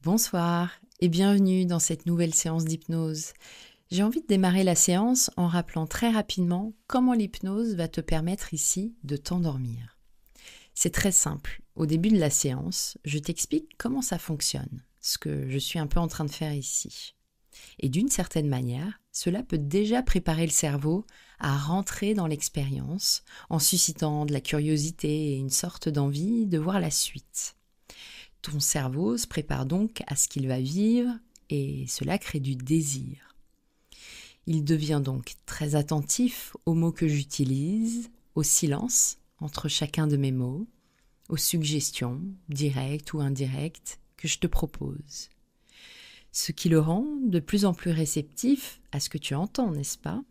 Bonsoir et bienvenue dans cette nouvelle séance d'hypnose. J'ai envie de démarrer la séance en rappelant très rapidement comment l'hypnose va te permettre ici de t'endormir. C'est très simple. Au début de la séance, je t'explique comment ça fonctionne, ce que je suis un peu en train de faire ici. Et d'une certaine manière, cela peut déjà préparer le cerveau à rentrer dans l'expérience en suscitant de la curiosité et une sorte d'envie de voir la suite. Ton cerveau se prépare donc à ce qu'il va vivre et cela crée du désir. Il devient donc très attentif aux mots que j'utilise, au silence entre chacun de mes mots, aux suggestions, directes ou indirectes, que je te propose. Ce qui le rend de plus en plus réceptif à ce que tu entends, n'est-ce pas?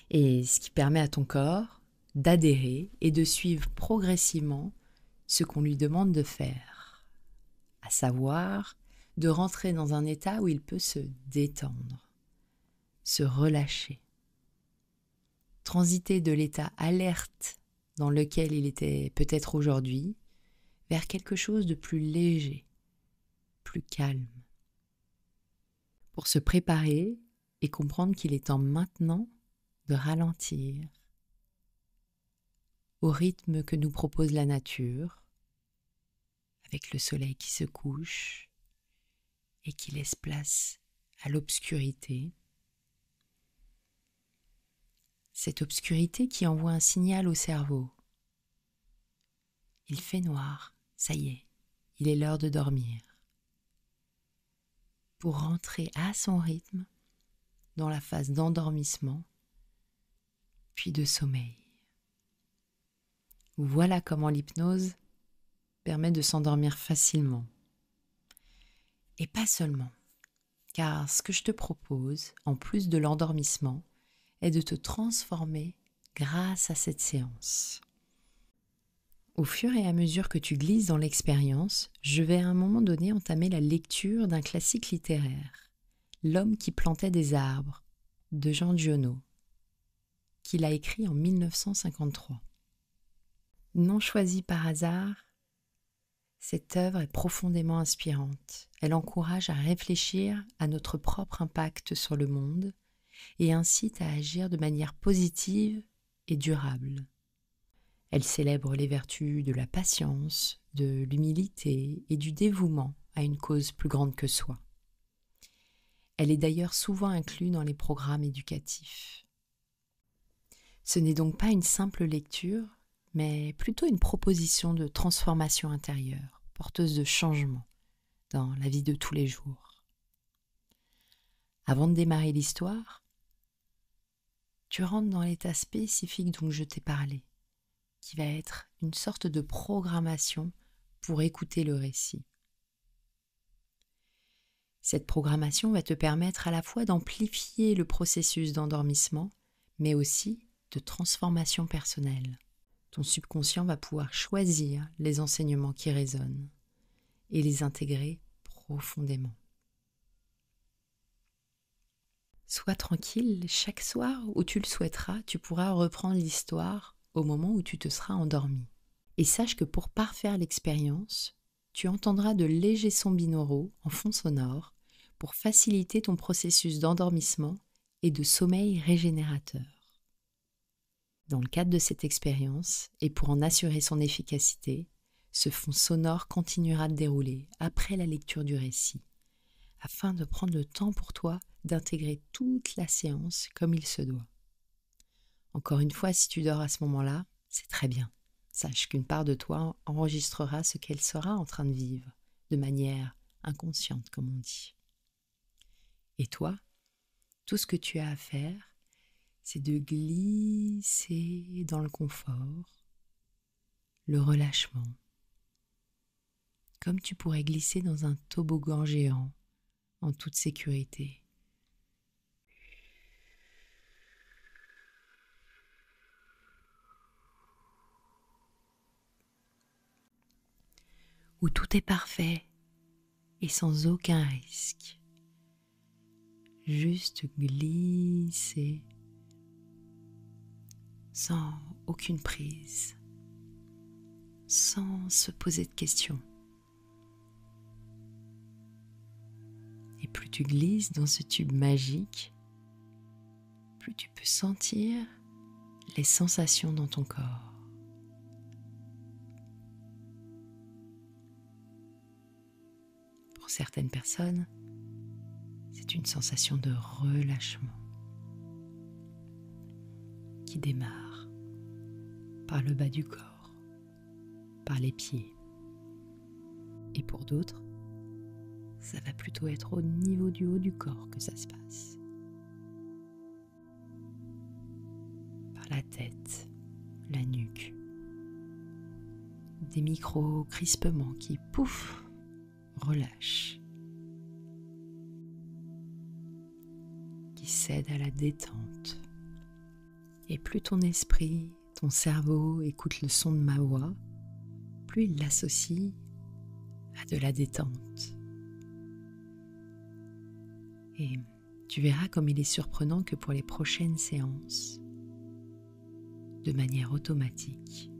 Et ce qui permet à ton corps d'adhérer et de suivre progressivement ce qu'on lui demande de faire, à savoir de rentrer dans un état où il peut se détendre, se relâcher, transiter de l'état alerte dans lequel il était peut-être aujourd'hui vers quelque chose de plus léger, plus calme, pour se préparer et comprendre qu'il est temps maintenant de ralentir au rythme que nous propose la nature, avec le soleil qui se couche et qui laisse place à l'obscurité. Cette obscurité qui envoie un signal au cerveau. Il fait noir, ça y est, il est l'heure de dormir. Pour rentrer à son rythme dans la phase d'endormissement, puis de sommeil. Voilà comment l'hypnose permet de s'endormir facilement. Et pas seulement, car ce que je te propose, en plus de l'endormissement, est de te transformer grâce à cette séance. Au fur et à mesure que tu glisses dans l'expérience, je vais à un moment donné entamer la lecture d'un classique littéraire, L'homme qui plantait des arbres, de Jean Giono, qu'il a écrit en 1953. Non choisie par hasard, cette œuvre est profondément inspirante. Elle encourage à réfléchir à notre propre impact sur le monde et incite à agir de manière positive et durable. Elle célèbre les vertus de la patience, de l'humilité et du dévouement à une cause plus grande que soi. Elle est d'ailleurs souvent inclue dans les programmes éducatifs. Ce n'est donc pas une simple lecture, mais plutôt une proposition de transformation intérieure, porteuse de changement dans la vie de tous les jours. Avant de démarrer l'histoire, tu rentres dans l'état spécifique dont je t'ai parlé, qui va être une sorte de programmation pour écouter le récit. Cette programmation va te permettre à la fois d'amplifier le processus d'endormissement, mais aussi de transformation personnelle. Ton subconscient va pouvoir choisir les enseignements qui résonnent et les intégrer profondément. Sois tranquille, chaque soir où tu le souhaiteras, tu pourras reprendre l'histoire au moment où tu te seras endormi. Et sache que pour parfaire l'expérience, tu entendras de légers sons binauraux en fond sonore pour faciliter ton processus d'endormissement et de sommeil régénérateur. Dans le cadre de cette expérience, et pour en assurer son efficacité, ce fond sonore continuera de dérouler après la lecture du récit, afin de prendre le temps pour toi d'intégrer toute la séance comme il se doit. Encore une fois, si tu dors à ce moment-là, c'est très bien. Sache qu'une part de toi enregistrera ce qu'elle sera en train de vivre, de manière inconsciente, comme on dit. Et toi, tout ce que tu as à faire, c'est de glisser dans le confort, le relâchement, comme tu pourrais glisser dans un toboggan géant en toute sécurité. Où tout est parfait et sans aucun risque. Juste glisser sans aucune prise, sans se poser de questions. plus tu glisses dans ce tube magique, plus tu peux sentir les sensations dans ton corps. Pour certaines personnes, c'est une sensation de relâchement qui démarre par le bas du corps, par les pieds. Et pour d'autres, ça va plutôt être au niveau du haut du corps que ça se passe. Par la tête, la nuque. Des micro-crispements qui, pouf, relâchent. Qui cèdent à la détente. Et plus ton esprit, ton cerveau écoute le son de ma voix, plus il l'associe à de la détente. Et tu verras comme il est surprenant que pour les prochaines séances, de manière automatique,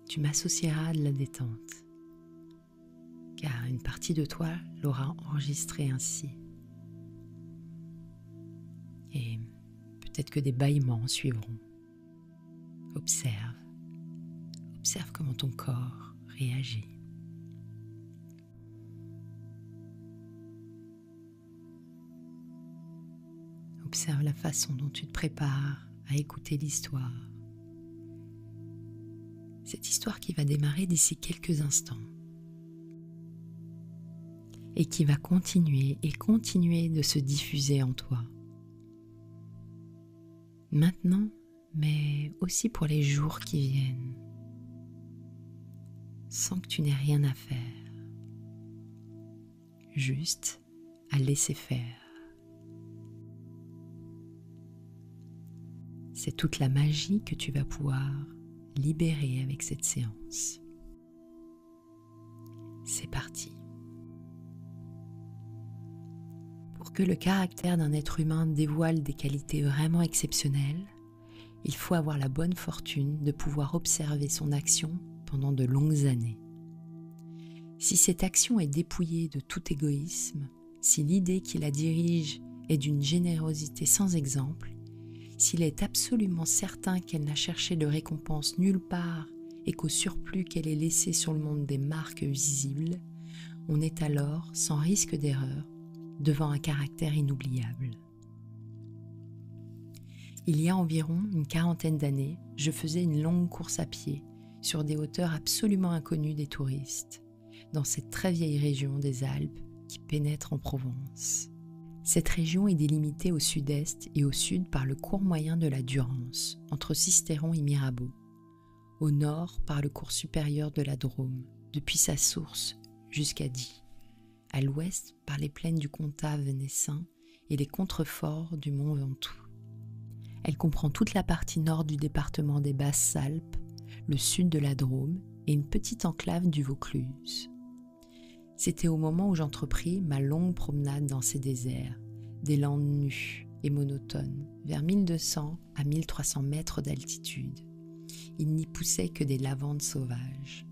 tu m'associeras à de la détente, car une partie de toi l'aura enregistré ainsi. Et peut-être que des bâillements suivront. Observe comment ton corps réagit. Observe la façon dont tu te prépares à écouter l'histoire. Cette histoire qui va démarrer d'ici quelques instants et qui va continuer de se diffuser en toi. Maintenant, mais aussi pour les jours qui viennent, sans que tu n'aies rien à faire, juste à laisser faire. C'est toute la magie que tu vas pouvoir libérer avec cette séance. C'est parti. Pour que le caractère d'un être humain dévoile des qualités vraiment exceptionnelles, il faut avoir la bonne fortune de pouvoir observer son action pendant de longues années. Si cette action est dépouillée de tout égoïsme, si l'idée qui la dirige est d'une générosité sans exemple, s'il est absolument certain qu'elle n'a cherché de récompense nulle part et qu'au surplus qu'elle ait laissé sur le monde des marques visibles, on est alors, sans risque d'erreur, devant un caractère inoubliable. Il y a environ une quarantaine d'années, je faisais une longue course à pied sur des hauteurs absolument inconnues des touristes, dans cette très vieille région des Alpes qui pénètre en Provence. Cette région est délimitée au sud-est et au sud par le cours moyen de la Durance, entre Sisteron et Mirabeau, au nord par le cours supérieur de la Drôme, depuis sa source jusqu'à Die, à l'ouest par les plaines du Comtat venessin et les contreforts du mont Ventoux. Elle comprend toute la partie nord du département des Basses-Alpes, le sud de la Drôme et une petite enclave du Vaucluse. C'était au moment où j'entrepris ma longue promenade dans ces déserts, des landes nues et monotones, vers 1200 à 1300 mètres d'altitude. Il n'y poussait que des lavandes sauvages.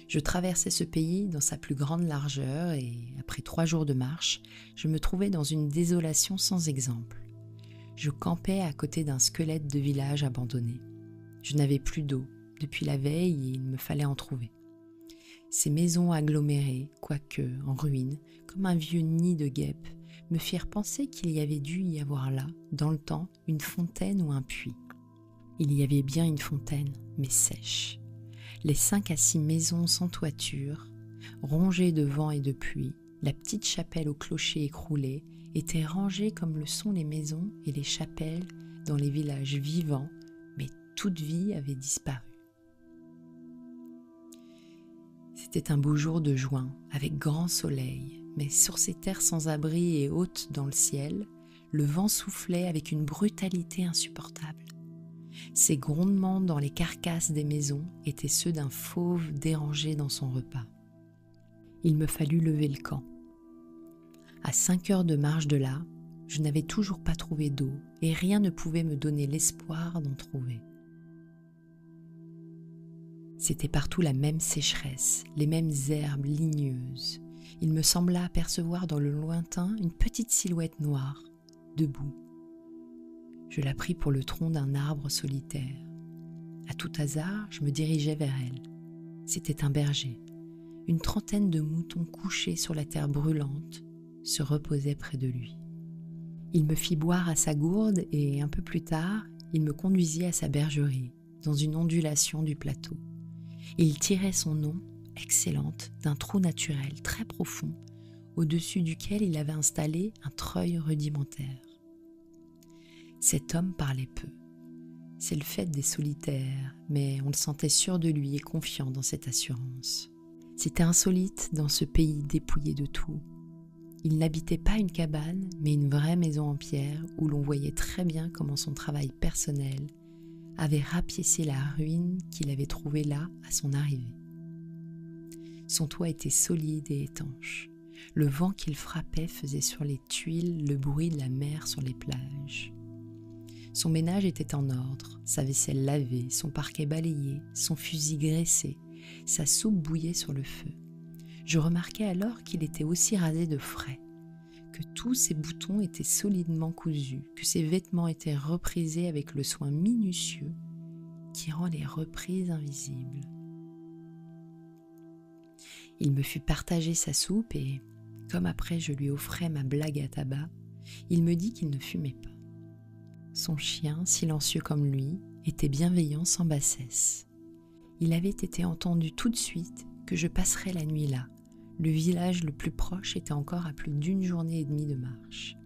Je traversais ce pays dans sa plus grande largeur et, après 3 jours de marche, je me trouvais dans une désolation sans exemple. Je campais à côté d'un squelette de village abandonné. Je n'avais plus d'eau depuis la veille et il me fallait en trouver. Ces maisons agglomérées, quoique en ruine, comme un vieux nid de guêpes, me firent penser qu'il y avait dû y avoir là, dans le temps, une fontaine ou un puits. Il y avait bien une fontaine, mais sèche. Les 5 à 6 maisons sans toiture, rongées de vent et de pluie, la petite chapelle au clocher écroulé, étaient rangées comme le sont les maisons et les chapelles dans les villages vivants, mais toute vie avait disparu. C'était un beau jour de juin, avec grand soleil, mais sur ces terres sans abri et hautes dans le ciel, le vent soufflait avec une brutalité insupportable. Ces grondements dans les carcasses des maisons étaient ceux d'un fauve dérangé dans son repas. Il me fallut lever le camp. À 5 heures de marche de là, je n'avais toujours pas trouvé d'eau et rien ne pouvait me donner l'espoir d'en trouver. C'était partout la même sécheresse, les mêmes herbes ligneuses. Il me sembla apercevoir dans le lointain une petite silhouette noire, debout. Je la pris pour le tronc d'un arbre solitaire. À tout hasard, je me dirigeai vers elle. C'était un berger. Une trentaine de moutons couchés sur la terre brûlante se reposaient près de lui. Il me fit boire à sa gourde et un peu plus tard, il me conduisit à sa bergerie, dans une ondulation du plateau. Il tirait son eau, excellente, d'un trou naturel très profond, au-dessus duquel il avait installé un treuil rudimentaire. Cet homme parlait peu. C'est le fait des solitaires, mais on le sentait sûr de lui et confiant dans cette assurance. C'était insolite dans ce pays dépouillé de tout. Il n'habitait pas une cabane, mais une vraie maison en pierre où l'on voyait très bien comment son travail personnel avait rapiécé la ruine qu'il avait trouvée là à son arrivée. Son toit était solide et étanche. Le vent qu'il frappait faisait sur les tuiles le bruit de la mer sur les plages. Son ménage était en ordre, sa vaisselle lavée, son parquet balayé, son fusil graissé, sa soupe bouillait sur le feu. Je remarquai alors qu'il était aussi rasé de frais, que tous ses boutons étaient solidement cousus, que ses vêtements étaient reprisés avec le soin minutieux qui rend les reprises invisibles. Il me fit partager sa soupe et, comme après je lui offrais ma blague à tabac, il me dit qu'il ne fumait pas. Son chien, silencieux comme lui, était bienveillant sans bassesse. Il avait été entendu tout de suite que je passerais la nuit là. Le village le plus proche était encore à plus d'une journée et demie de marche.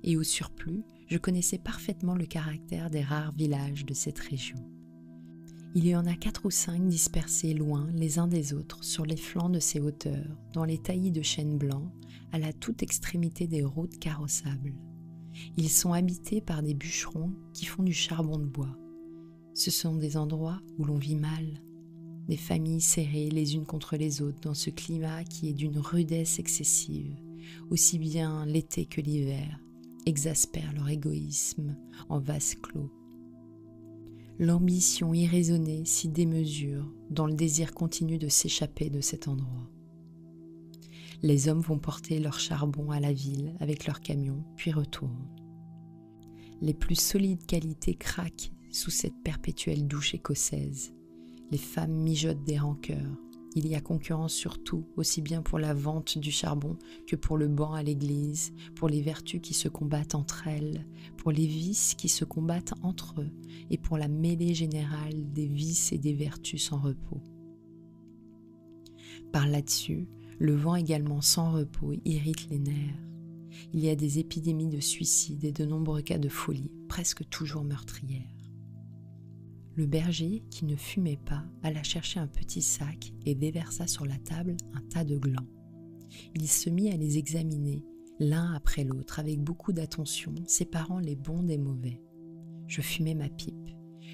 Et au surplus, je connaissais parfaitement le caractère des rares villages de cette région. Il y en a 4 ou 5 dispersés loin les uns des autres sur les flancs de ces hauteurs, dans les taillis de chênes blancs, à la toute extrémité des routes carrossables. Ils sont habités par des bûcherons qui font du charbon de bois. Ce sont des endroits où l'on vit mal, des familles serrées les unes contre les autres dans ce climat qui est d'une rudesse excessive, aussi bien l'été que l'hiver, exaspère leur égoïsme en vase clos. L'ambition irraisonnée s'y démesure dans le désir continu de s'échapper de cet endroit. Les hommes vont porter leur charbon à la ville avec leurs camions, puis retournent. Les plus solides qualités craquent sous cette perpétuelle douche écossaise. Les femmes mijotent des rancœurs. Il y a concurrence sur tout, aussi bien pour la vente du charbon que pour le banc à l'église, pour les vertus qui se combattent entre elles, pour les vices qui se combattent entre eux, et pour la mêlée générale des vices et des vertus sans repos. Par là-dessus, le vent également sans repos irrite les nerfs. Il y a des épidémies de suicide et de nombreux cas de folie, presque toujours meurtrières. Le berger, qui ne fumait pas, alla chercher un petit sac et déversa sur la table un tas de glands. Il se mit à les examiner, l'un après l'autre, avec beaucoup d'attention, séparant les bons des mauvais. Je fumais ma pipe.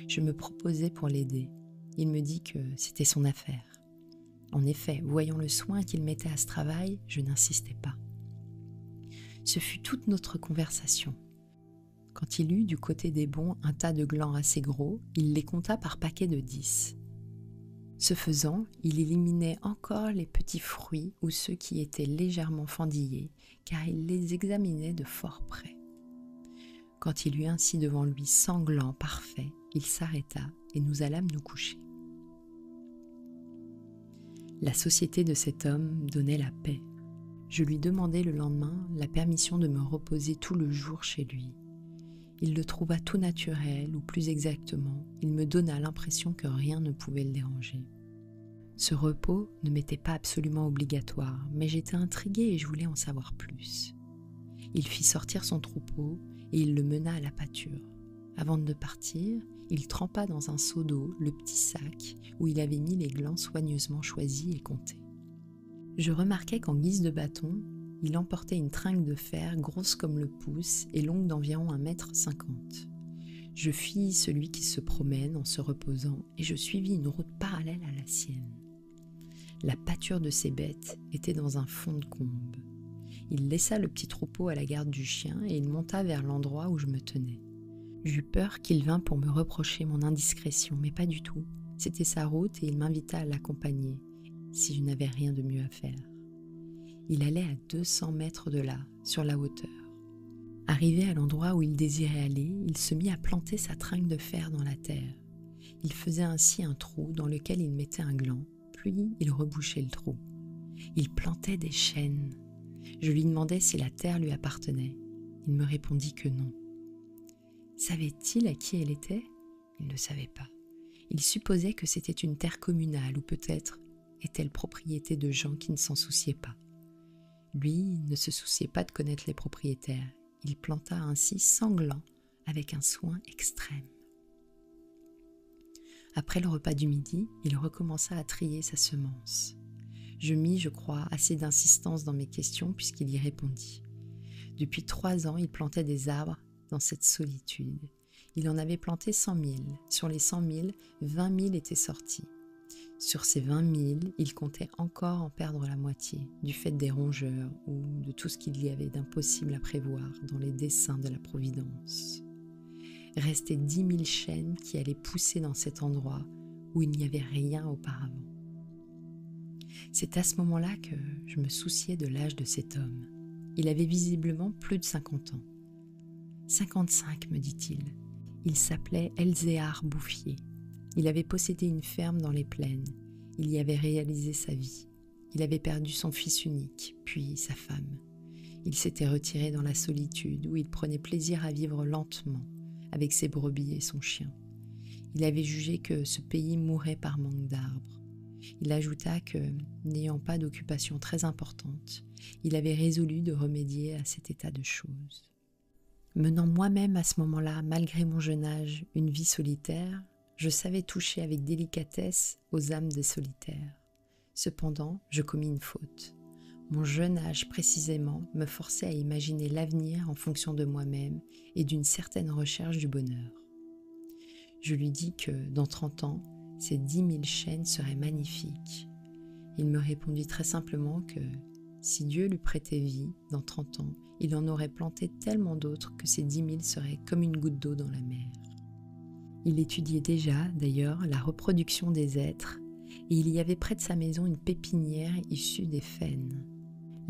Je me proposais pour l'aider. Il me dit que c'était son affaire. En effet, voyant le soin qu'il mettait à ce travail, je n'insistais pas. Ce fut toute notre conversation. Quand il eut du côté des bons un tas de glands assez gros, il les compta par paquets de 10. Ce faisant, il éliminait encore les petits fruits ou ceux qui étaient légèrement fendillés, car il les examinait de fort près. Quand il eut ainsi devant lui 100 glands parfaits, il s'arrêta et nous allâmes nous coucher. La société de cet homme donnait la paix. Je lui demandai le lendemain la permission de me reposer tout le jour chez lui. Il le trouva tout naturel, ou plus exactement, il me donna l'impression que rien ne pouvait le déranger. Ce repos ne m'était pas absolument obligatoire, mais j'étais intriguée et je voulais en savoir plus. Il fit sortir son troupeau et il le mena à la pâture. Avant de partir, il trempa dans un seau d'eau le petit sac où il avait mis les glands soigneusement choisis et comptés. Je remarquai qu'en guise de bâton, il emportait une tringle de fer grosse comme le pouce et longue d'environ 1,50 m. Je fis celui qui se promène en se reposant et je suivis une route parallèle à la sienne. La pâture de ces bêtes était dans un fond de combe. Il laissa le petit troupeau à la garde du chien et il monta vers l'endroit où je me tenais. J'eus peur qu'il vînt pour me reprocher mon indiscrétion, mais pas du tout. C'était sa route et il m'invita à l'accompagner, si je n'avais rien de mieux à faire. Il allait à 200 mètres de là, sur la hauteur. Arrivé à l'endroit où il désirait aller, il se mit à planter sa tringle de fer dans la terre. Il faisait ainsi un trou dans lequel il mettait un gland, puis il rebouchait le trou. Il plantait des chênes. Je lui demandai si la terre lui appartenait. Il me répondit que non. Savait-il à qui elle était ? Il ne savait pas. Il supposait que c'était une terre communale ou peut-être est-elle propriété de gens qui ne s'en souciaient pas. Lui ne se souciait pas de connaître les propriétaires. Il planta ainsi sanglant avec un soin extrême. Après le repas du midi, il recommença à trier sa semence. Je mis, je crois, assez d'insistance dans mes questions puisqu'il y répondit. Depuis 3 ans, il plantait des arbres dans cette solitude. Il en avait planté 100 000. Sur les 100 000, 20 000 étaient sortis. Sur ces 20 000, il comptait encore en perdre la moitié, du fait des rongeurs ou de tout ce qu'il y avait d'impossible à prévoir dans les desseins de la Providence. Restaient 10 000 chênes qui allaient pousser dans cet endroit où il n'y avait rien auparavant. C'est à ce moment-là que je me souciais de l'âge de cet homme. Il avait visiblement plus de 50 ans. 55, me dit-il. Il s'appelait Elzéar Bouffier. Il avait possédé une ferme dans les plaines. Il y avait réalisé sa vie. Il avait perdu son fils unique, puis sa femme. Il s'était retiré dans la solitude où il prenait plaisir à vivre lentement avec ses brebis et son chien. Il avait jugé que ce pays mourrait par manque d'arbres. Il ajouta que, n'ayant pas d'occupation très importante, il avait résolu de remédier à cet état de choses. Menant moi-même à ce moment-là, malgré mon jeune âge, une vie solitaire, je savais toucher avec délicatesse aux âmes des solitaires. Cependant, je commis une faute. Mon jeune âge précisément me forçait à imaginer l'avenir en fonction de moi-même et d'une certaine recherche du bonheur. Je lui dis que, dans 30 ans, ces 10 000 chênes seraient magnifiques. Il me répondit très simplement que, si Dieu lui prêtait vie, dans 30 ans, il en aurait planté tellement d'autres que ces 10 000 seraient comme une goutte d'eau dans la mer. Il étudiait déjà, d'ailleurs, la reproduction des êtres, et il y avait près de sa maison une pépinière issue des faînes.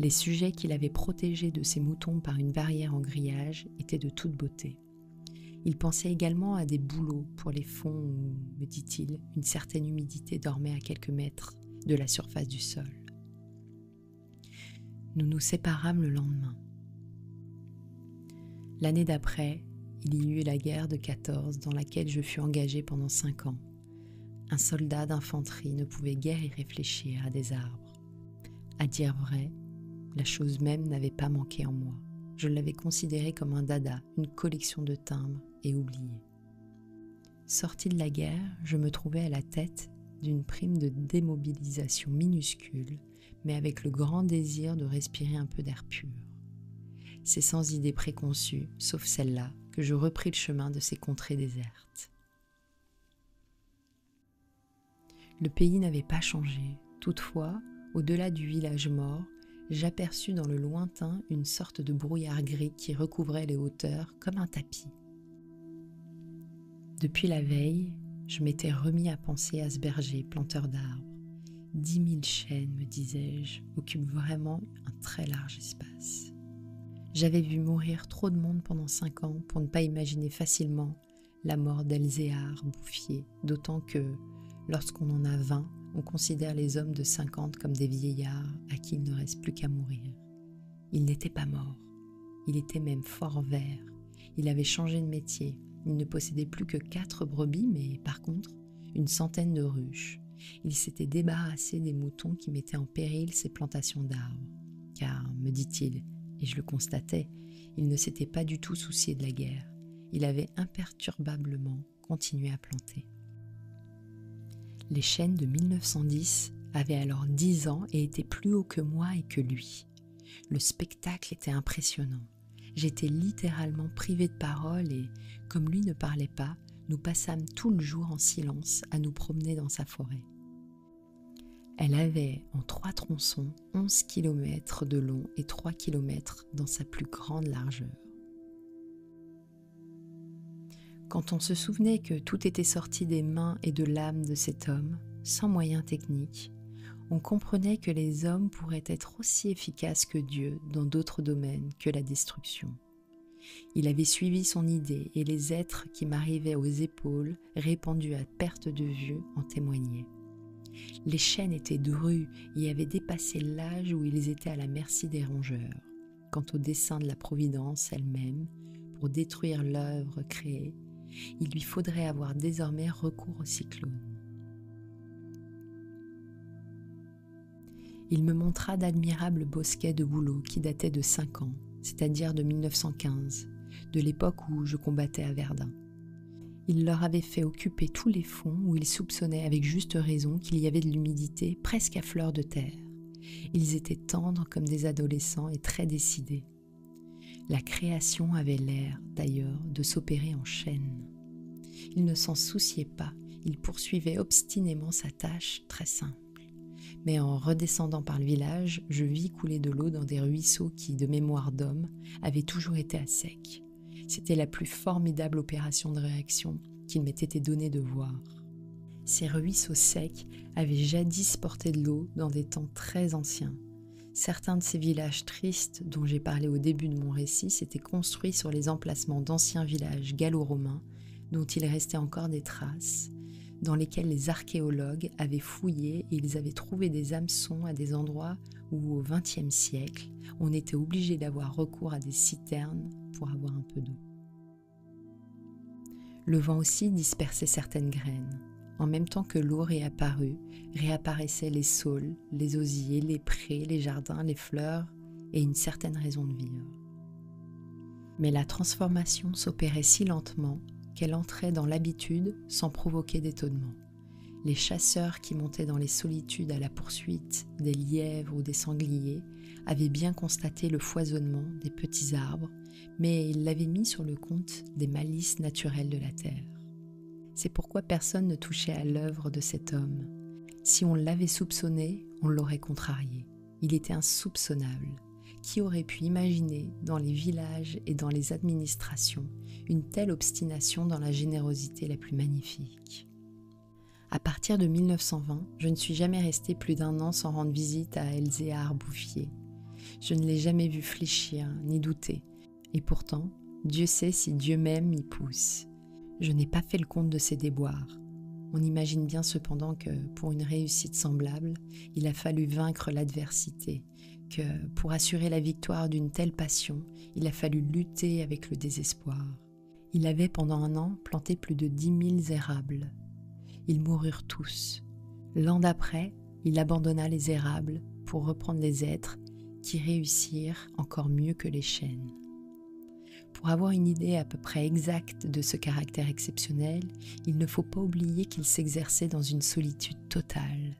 Les sujets qu'il avait protégés de ses moutons par une barrière en grillage étaient de toute beauté. Il pensait également à des bouleaux pour les fonds où, me dit-il, une certaine humidité dormait à quelques mètres de la surface du sol. Nous nous séparâmes le lendemain. L'année d'après, il y eut la guerre de 14 dans laquelle je fus engagé pendant 5 ans. Un soldat d'infanterie ne pouvait guère y réfléchir à des arbres. À dire vrai, la chose même n'avait pas manqué en moi. Je l'avais considéré comme un dada, une collection de timbres et oublié. Sorti de la guerre, je me trouvais à la tête d'une prime de démobilisation minuscule, mais avec le grand désir de respirer un peu d'air pur. C'est sans idée préconçue, sauf celle-là, que je repris le chemin de ces contrées désertes. Le pays n'avait pas changé. Toutefois, au-delà du village mort, j'aperçus dans le lointain une sorte de brouillard gris qui recouvrait les hauteurs comme un tapis. Depuis la veille, je m'étais remis à penser à ce berger planteur d'arbres. 10 000 chênes, me disais-je, occupent vraiment un très large espace. J'avais vu mourir trop de monde pendant 5 ans pour ne pas imaginer facilement la mort d'Elzéar Bouffier, d'autant que, lorsqu'on en a 20, on considère les hommes de 50 comme des vieillards à qui il ne reste plus qu'à mourir. Il n'était pas mort, il était même fort vert. Il avait changé de métier, il ne possédait plus que 4 brebis, mais par contre, une centaine de ruches. Il s'était débarrassé des moutons qui mettaient en péril ses plantations d'arbres. Car, me dit-il, et je le constatais, il ne s'était pas du tout soucié de la guerre. Il avait imperturbablement continué à planter. Les chênes de 1910 avaient alors 10 ans et étaient plus hauts que moi et que lui. Le spectacle était impressionnant. J'étais littéralement privé de parole et, comme lui ne parlait pas, nous passâmes tout le jour en silence à nous promener dans sa forêt. Elle avait en 3 tronçons 11 km de long et 3 km dans sa plus grande largeur. Quand on se souvenait que tout était sorti des mains et de l'âme de cet homme, sans moyens techniques, on comprenait que les hommes pourraient être aussi efficaces que Dieu dans d'autres domaines que la destruction. Il avait suivi son idée et les êtres qui m'arrivaient aux épaules, répandus à perte de vue, en témoignaient. Les chênes étaient drus et avaient dépassé l'âge où ils étaient à la merci des rongeurs. Quant au dessein de la Providence elle-même, pour détruire l'œuvre créée, il lui faudrait avoir désormais recours au cyclone. Il me montra d'admirables bosquets de bouleaux qui dataient de 5 ans, c'est-à-dire de 1915, de l'époque où je combattais à Verdun. Il leur avait fait occuper tous les fonds où ils soupçonnaient avec juste raison qu'il y avait de l'humidité presque à fleur de terre. Ils étaient tendres comme des adolescents et très décidés. La création avait l'air, d'ailleurs, de s'opérer en chaîne. Il ne s'en souciait pas, il poursuivait obstinément sa tâche très simple. Mais en redescendant par le village, je vis couler de l'eau dans des ruisseaux qui, de mémoire d'homme, avaient toujours été à sec. C'était la plus formidable opération de réaction qu'il m'ait été donné de voir. Ces ruisseaux secs avaient jadis porté de l'eau dans des temps très anciens. Certains de ces villages tristes dont j'ai parlé au début de mon récit s'étaient construits sur les emplacements d'anciens villages gallo-romains dont il restait encore des traces, dans lesquels les archéologues avaient fouillé et ils avaient trouvé des hameçons à des endroits où, au XXe siècle, on était obligé d'avoir recours à des citernes pour avoir un peu d'eau. Le vent aussi dispersait certaines graines. En même temps que l'eau réapparut, réapparaissaient les saules, les osiers, les prés, les jardins, les fleurs et une certaine raison de vivre. Mais la transformation s'opérait si lentement qu'elle entrait dans l'habitude sans provoquer d'étonnement. Les chasseurs qui montaient dans les solitudes à la poursuite des lièvres ou des sangliers avaient bien constaté le foisonnement des petits arbres, mais ils l'avaient mis sur le compte des malices naturelles de la terre. C'est pourquoi personne ne touchait à l'œuvre de cet homme. Si on l'avait soupçonné, on l'aurait contrarié. Il était insoupçonnable. Qui aurait pu imaginer dans les villages et dans les administrations une telle obstination dans la générosité la plus magnifique? À partir de 1920, je ne suis jamais restée plus d'1 an sans rendre visite à Elzéar Bouffier. Je ne l'ai jamais vu fléchir ni douter. Et pourtant, Dieu sait si Dieu même y pousse. Je n'ai pas fait le compte de ses déboires. On imagine bien cependant que, pour une réussite semblable, il a fallu vaincre l'adversité, que, pour assurer la victoire d'une telle passion, il a fallu lutter avec le désespoir. Il avait pendant 1 an planté plus de 10 000 érables. Ils moururent tous. L'an d'après, il abandonna les érables pour reprendre les hêtres qui réussirent encore mieux que les chênes. Pour avoir une idée à peu près exacte de ce caractère exceptionnel, il ne faut pas oublier qu'il s'exerçait dans une solitude totale.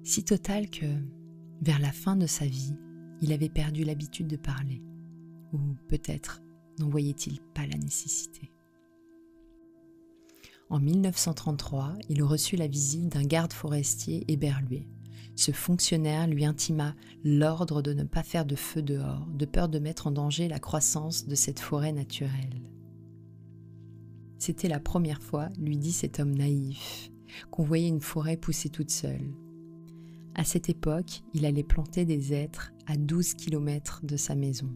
Si totale que, vers la fin de sa vie, il avait perdu l'habitude de parler. Ou peut-être n'en voyait-il pas la nécessité. En 1933, il reçut la visite d'un garde forestier éberlué. Ce fonctionnaire lui intima l'ordre de ne pas faire de feu dehors, de peur de mettre en danger la croissance de cette forêt naturelle. C'était la première fois, lui dit cet homme naïf, qu'on voyait une forêt pousser toute seule. À cette époque, il allait planter des hêtres à 12 km de sa maison,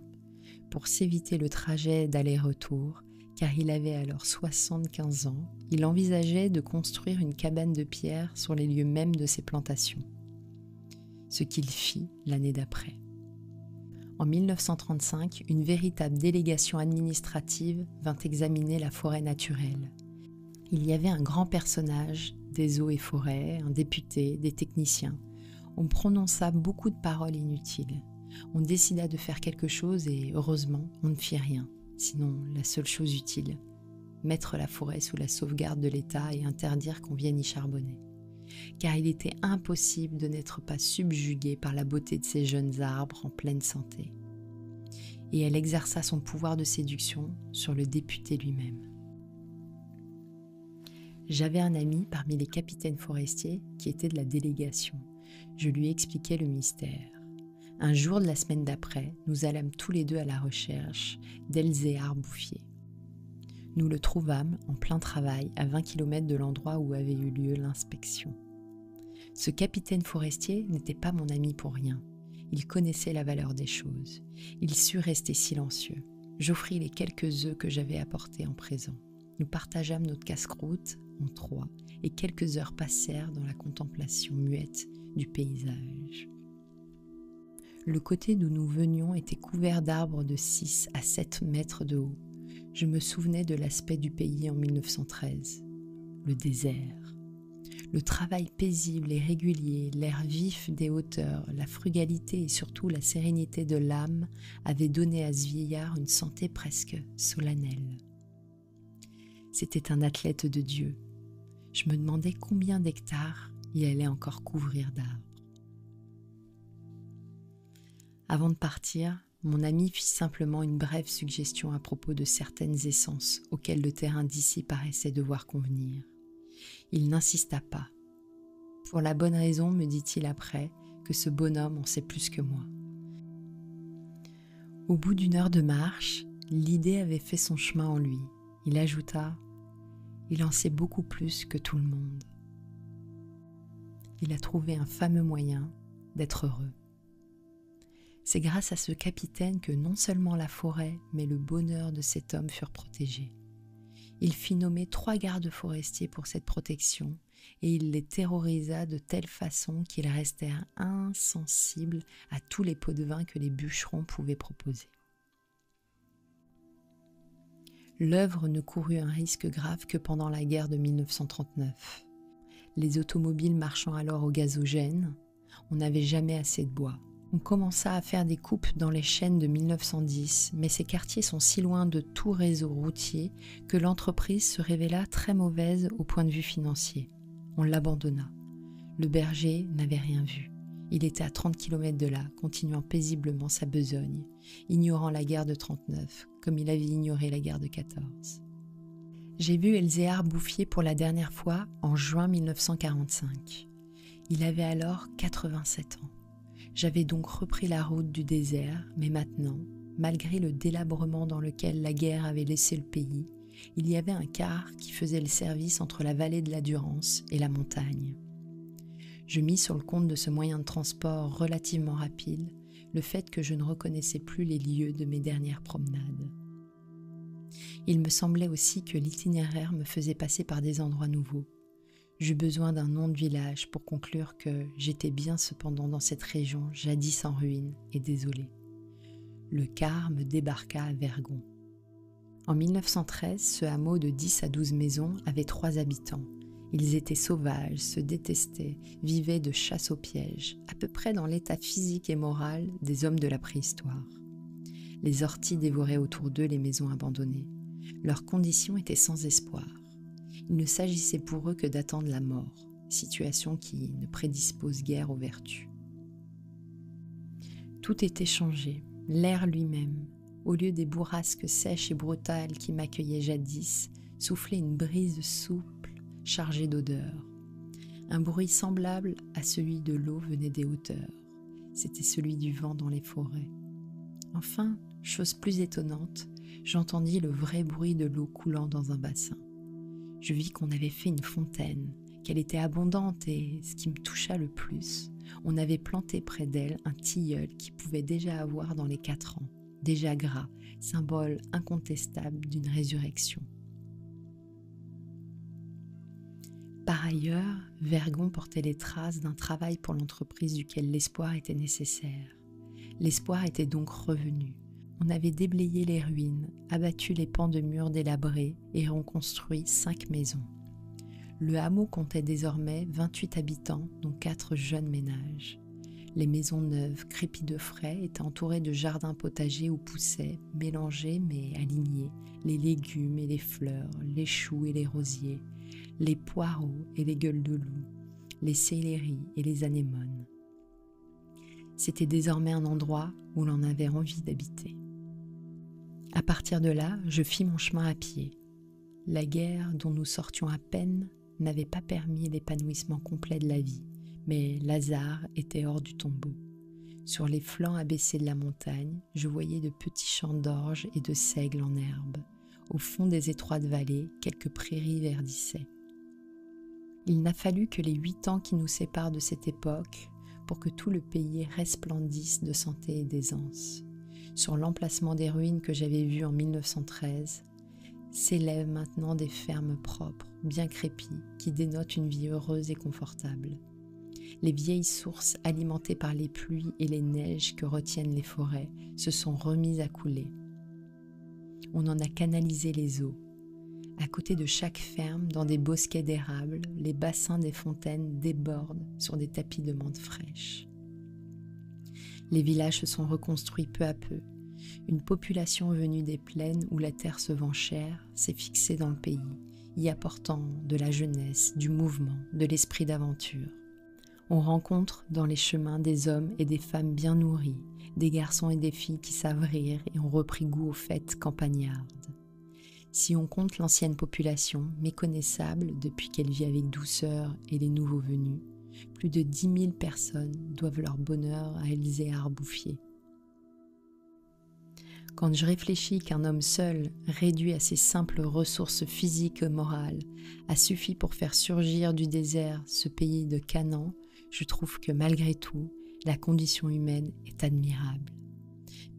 pour s'éviter le trajet d'aller-retour, car il avait alors 75 ans, il envisageait de construire une cabane de pierre sur les lieux mêmes de ses plantations. Ce qu'il fit l'année d'après. En 1935, une véritable délégation administrative vint examiner la forêt naturelle. Il y avait un grand personnage, des eaux et forêts, un député, des techniciens. On prononça beaucoup de paroles inutiles. On décida de faire quelque chose et, heureusement, on ne fit rien. Sinon, la seule chose utile, mettre la forêt sous la sauvegarde de l'État et interdire qu'on vienne y charbonner. Car il était impossible de n'être pas subjugué par la beauté de ces jeunes arbres en pleine santé. Et elle exerça son pouvoir de séduction sur le député lui-même. J'avais un ami parmi les capitaines forestiers qui était de la délégation. Je lui expliquai le mystère. Un jour de la semaine d'après, nous allâmes tous les deux à la recherche d'Elzéar Bouffier. Nous le trouvâmes en plein travail à 20 km de l'endroit où avait eu lieu l'inspection. Ce capitaine forestier n'était pas mon ami pour rien. Il connaissait la valeur des choses. Il sut rester silencieux. J'offris les quelques œufs que j'avais apportés en présent. Nous partageâmes notre casse-croûte en trois et quelques heures passèrent dans la contemplation muette du paysage. Le côté d'où nous venions était couvert d'arbres de 6 à 7 mètres de haut. Je me souvenais de l'aspect du pays en 1913. Le désert. Le travail paisible et régulier, l'air vif des hauteurs, la frugalité et surtout la sérénité de l'âme avaient donné à ce vieillard une santé presque solennelle. C'était un athlète de Dieu. Je me demandais combien d'hectares il allait encore couvrir d'arbres. Avant de partir, mon ami fit simplement une brève suggestion à propos de certaines essences auxquelles le terrain d'ici paraissait devoir convenir. Il n'insista pas. Pour la bonne raison, me dit-il après, que ce bonhomme en sait plus que moi. Au bout d'une heure de marche, l'idée avait fait son chemin en lui. Il ajouta « Il en sait beaucoup plus que tout le monde. » Il a trouvé un fameux moyen d'être heureux. C'est grâce à ce capitaine que non seulement la forêt, mais le bonheur de cet homme furent protégés. Il fit nommer 3 gardes forestiers pour cette protection et il les terrorisa de telle façon qu'ils restèrent insensibles à tous les pots de vin que les bûcherons pouvaient proposer. L'œuvre ne courut un risque grave que pendant la guerre de 1939. Les automobiles marchant alors au gazogène, on n'avait jamais assez de bois. On commença à faire des coupes dans les chênes de 1910, mais ces quartiers sont si loin de tout réseau routier que l'entreprise se révéla très mauvaise au point de vue financier. On l'abandonna. Le berger n'avait rien vu. Il était à 30 km de là, continuant paisiblement sa besogne, ignorant la guerre de 39, comme il avait ignoré la guerre de 14. J'ai vu Elzéar Bouffier pour la dernière fois en juin 1945. Il avait alors 87 ans. J'avais donc repris la route du désert, mais maintenant, malgré le délabrement dans lequel la guerre avait laissé le pays, il y avait un car qui faisait le service entre la vallée de la Durance et la montagne. Je mis sur le compte de ce moyen de transport relativement rapide le fait que je ne reconnaissais plus les lieux de mes dernières promenades. Il me semblait aussi que l'itinéraire me faisait passer par des endroits nouveaux. J'eus besoin d'un nom de village pour conclure que j'étais bien cependant dans cette région jadis en ruine et désolée. Le car me débarqua à Vergon. En 1913, ce hameau de 10 à 12 maisons avait 3 habitants. Ils étaient sauvages, se détestaient, vivaient de chasse au piège, à peu près dans l'état physique et moral des hommes de la préhistoire. Les orties dévoraient autour d'eux les maisons abandonnées. Leurs conditions étaient sans espoir. Il ne s'agissait pour eux que d'attendre la mort, situation qui ne prédispose guère aux vertus. Tout était changé, l'air lui-même. Au lieu des bourrasques sèches et brutales qui m'accueillaient jadis, soufflait une brise souple, chargée d'odeurs. Un bruit semblable à celui de l'eau venait des hauteurs. C'était celui du vent dans les forêts. Enfin, chose plus étonnante, j'entendis le vrai bruit de l'eau coulant dans un bassin. Je vis qu'on avait fait une fontaine, qu'elle était abondante et, ce qui me toucha le plus, on avait planté près d'elle un tilleul qui pouvait déjà avoir dans les 4 ans, déjà gras, symbole incontestable d'une résurrection. Par ailleurs, Vergon portait les traces d'un travail pour l'entreprise duquel l'espoir était nécessaire. L'espoir était donc revenu. On avait déblayé les ruines, abattu les pans de murs délabrés et reconstruit 5 maisons. Le hameau comptait désormais 28 habitants, dont 4 jeunes ménages. Les maisons neuves, crépies de frais, étaient entourées de jardins potagers où poussaient, mélangés mais alignés, les légumes et les fleurs, les choux et les rosiers, les poireaux et les gueules de loup, les céleris et les anémones. C'était désormais un endroit où l'on avait envie d'habiter. À partir de là, je fis mon chemin à pied. La guerre, dont nous sortions à peine, n'avait pas permis l'épanouissement complet de la vie, mais Lazare était hors du tombeau. Sur les flancs abaissés de la montagne, je voyais de petits champs d'orge et de seigle en herbe. Au fond des étroites vallées, quelques prairies verdissaient. Il n'a fallu que les 8 ans qui nous séparent de cette époque pour que tout le pays resplendisse de santé et d'aisance. Sur l'emplacement des ruines que j'avais vues en 1913, s'élèvent maintenant des fermes propres, bien crépies, qui dénotent une vie heureuse et confortable. Les vieilles sources alimentées par les pluies et les neiges que retiennent les forêts se sont remises à couler. On en a canalisé les eaux. À côté de chaque ferme, dans des bosquets d'érables, les bassins des fontaines débordent sur des tapis de menthe fraîche. Les villages se sont reconstruits peu à peu. Une population venue des plaines où la terre se vend chère s'est fixée dans le pays, y apportant de la jeunesse, du mouvement, de l'esprit d'aventure. On rencontre dans les chemins des hommes et des femmes bien nourris, des garçons et des filles qui savent rire et ont repris goût aux fêtes campagnardes. Si on compte l'ancienne population, méconnaissable depuis qu'elle vit avec douceur et les nouveaux venus, plus de 10 000 personnes doivent leur bonheur à Elzéar Bouffier. Quand je réfléchis qu'un homme seul, réduit à ses simples ressources physiques et morales, a suffi pour faire surgir du désert ce pays de Canaan, je trouve que malgré tout, la condition humaine est admirable.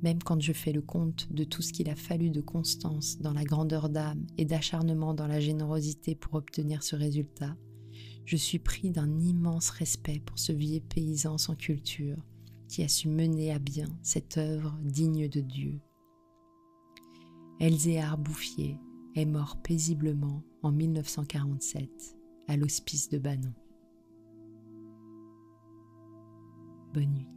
Même quand je fais le compte de tout ce qu'il a fallu de constance dans la grandeur d'âme et d'acharnement dans la générosité pour obtenir ce résultat, je suis pris d'un immense respect pour ce vieux paysan sans culture qui a su mener à bien cette œuvre digne de Dieu. Elzéar Bouffier est mort paisiblement en 1947 à l'hospice de Banon. Bonne nuit.